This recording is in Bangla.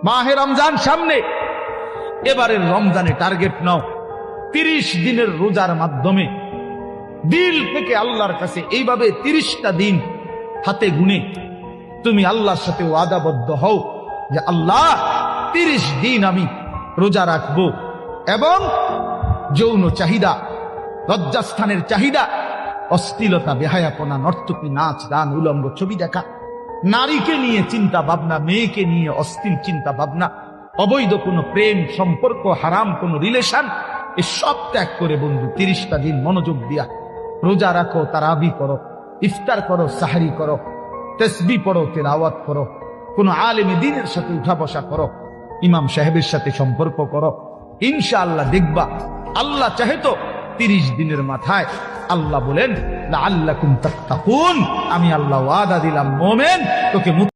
মাহে রমজান সামনে, এবারের রমজানে টার্গেট নাও 30 দিনের রোজার মাধ্যমে দিল থেকে আল্লাহর কাছে এইভাবে 30টা দিন হাতে গুনে তুমি আল্লাহর সাথে ওয়াদাবদ্ধ হও যে আল্লাহ 30 দিন আমি রোজা রাখবো। এবং যৌন চাহিদা, লজ্জাস্থানের চাহিদা, অশ্লীলতা, বেহায়াপনা, নর্তকী, নাচ গান, উলঙ্গ ছবি দেখা, নারীকে নিয়ে চিন্তা ভাবনা, মেয়েকে নিয়ে অশ্লীল চিন্তা ভাবনা, অবৈধ কোনো প্রেম সম্পর্ক, হারাম কোনো রিলেশন, এ সব ত্যাগ করে বন্ধু 30টা দিন মনোযোগ দিয়া রোজা রাখো, তারাবি করো, ইফতার করো, সাহরি করো, তাসবিহ পড়ো, তেলাওয়াত করো, কোন আলেমে দ্বীনের সাথে উঠা বসা করো, ইমাম সাহেবের সাথে সম্পর্ক করো। ইনশাআল্লাহ দেখবা আল্লাহ চাহে তো 30 দিনের মাথায় আল্লাহ বলেন লাআল্লাকুম তাত্তাকুন, আমি আল্লাহ ওয়াদা দিলাম মোমেন তোকে